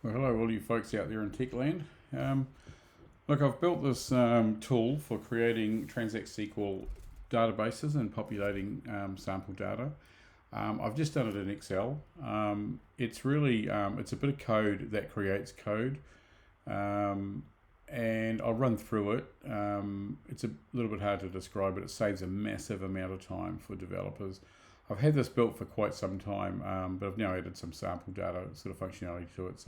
Well, hello all you folks out there in Techland. Look, I've built this tool for creating Transact SQL databases and populating sample data. I've just done it in Excel. It's really, it's a bit of code that creates code. And I'll run through it. It's a little bit hard to describe, but it saves a massive amount of time for developers. I've had this built for quite some time, but I've now added some sample data sort of functionality to it.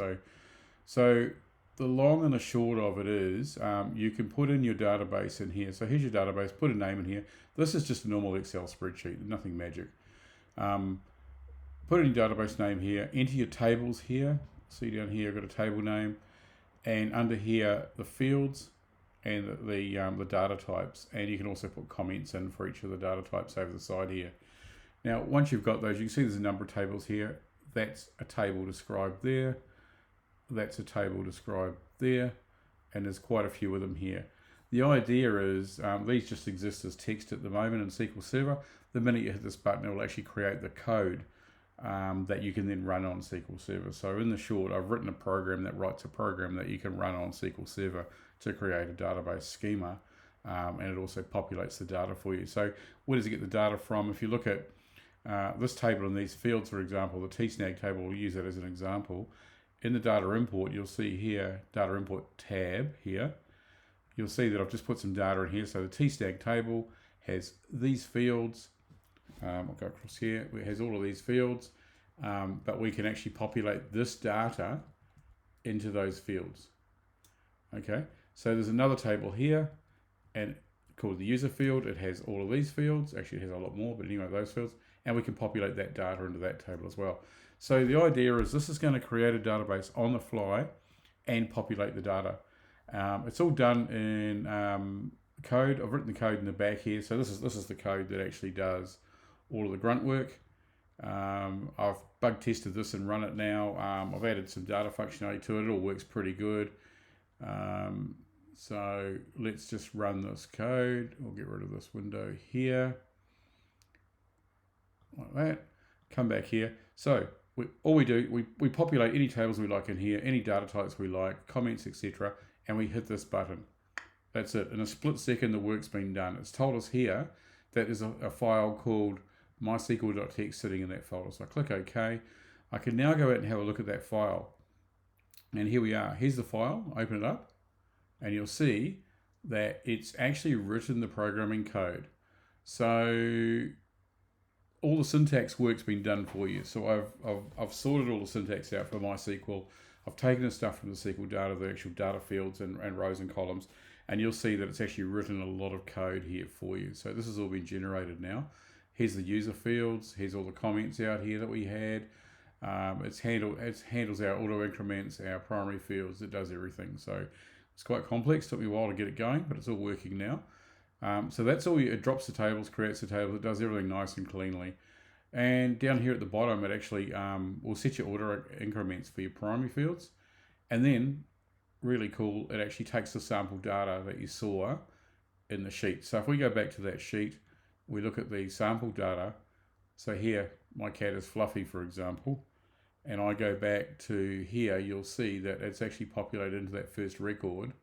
So the long and the short of it is you can put in your database in here. So here's your database, put a name in here. This is just a normal Excel spreadsheet, nothing magic. Put in your database name here, enter your tables here. See down here, I've got a table name. And under here, the fields and the data types. And you can also put comments in for each of the data types over the side here. Now, once you've got those, you can see there's a number of tables here. That's a table described there. That's a table described there. And there's quite a few of them here. The idea is these just exist as text at the moment in SQL Server. The minute you hit this button, it will actually create the code that you can then run on SQL Server. So in the short, I've written a program that writes a program that you can run on SQL Server to create a database schema. And it also populates the data for you. So where does it get the data from? If you look at this table and these fields, for example, the tsnag table, we'll use that as an example. In the data import, you'll see here, data import tab here. You'll see that I've just put some data in here. So the tsnag table has these fields. I'll go across here. It has all of these fields, but we can actually populate this data into those fields. Okay, so there's another table here, and called the user field. It has all of these fields. Actually, it has a lot more, but anyway, those fields. And we can populate that data into that table as well. So the idea is this is going to create a database on the fly and populate the data. It's all done in code. I've written the code in the back here. So this is the code that actually does all of the grunt work. I've bug tested this and run it now. I've added some data functionality to it. It all works pretty good. So let's just run this code. We'll get rid of this window here. Like that. Come back here. So we populate any tables we like in here, any data types we like, comments, etc., and we hit this button. That's it. In a split second, the work's been done. It's told us here that there's a file called MYSQL.txt sitting in that folder. So I click OK. I can now go out and have a look at that file. And here we are. Here's the file. Open it up. And you'll see that it's actually written the programming code. So all the syntax work's been done for you. So I've sorted all the syntax out for MySQL. I've taken the stuff from the SQL data, the actual data fields and rows and columns, and you'll see that it's actually written a lot of code here for you. So this has all been generated now. Here's the user fields. Here's all the comments out here that we had. It handles our auto increments, our primary fields. It does everything. So it's quite complex. Took me a while to get it going, but it's all working now. So that's all. It drops the tables, creates the tables. It does everything nice and cleanly. And down here at the bottom, it actually will set your auto increments for your primary fields. And then, really cool, it actually takes the sample data that you saw in the sheet. So if we go back to that sheet, we look at the sample data. So here, my cat is Fluffy, for example. And I go back to here, you'll see that it's actually populated into that first record.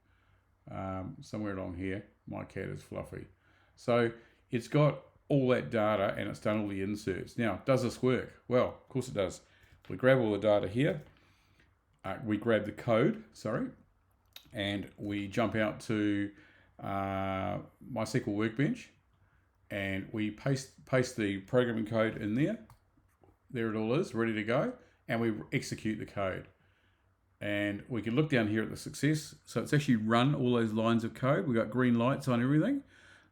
Somewhere along here, my cat is Fluffy. So it's got all that data and it's done all the inserts. Now, does this work? Well, of course it does. We grab all the data here. We grab the code, and we jump out to MySQL Workbench, and we paste the programming code in there. There it all is, ready to go, and we execute the code. And we can look down here at the success. So it's actually run all those lines of code. We've got green lights on everything.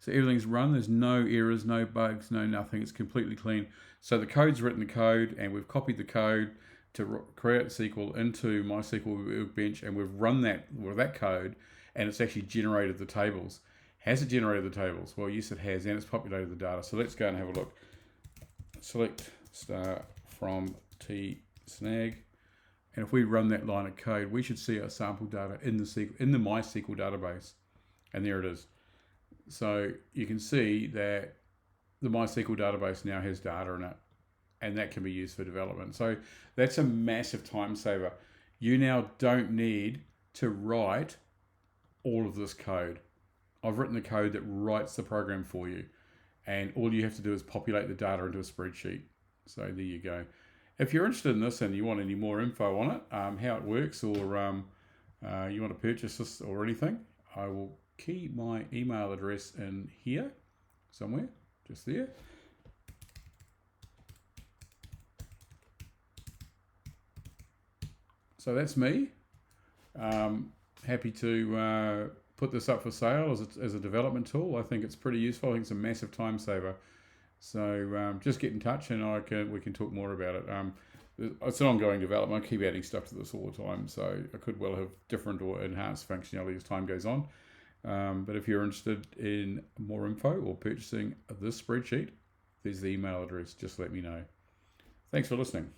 So everything's run. There's no errors, no bugs, no nothing. It's completely clean. So the code's written the code, and we've copied the code to create SQL into MySQL Workbench, and we've run that with that code, and it's actually generated the tables. Has it generated the tables? Well, yes, it has, and it's populated the data. So let's go and have a look. Select star from tsnag. And if we run that line of code, we should see our sample data in the MySQL database. And there it is. So you can see that the MySQL database now has data in it, and that can be used for development. So that's a massive time saver. you now don't need to write all of this code. I've written the code that writes the program for you, and all you have to do is populate the data into a spreadsheet. So there you go. If you're interested in this and you want any more info on it, how it works, or you want to purchase this or anything, I will key my email address in here somewhere, just there. So that's me. Happy to put this up for sale as a development tool. I think it's pretty useful. I think it's a massive time saver. So just get in touch and we can talk more about it. It's an ongoing development. I keep adding stuff to this all the time, so I could well have different or enhanced functionality as time goes on. But if you're interested in more info or purchasing this spreadsheet, there's the email address. Just let me know. Thanks for listening.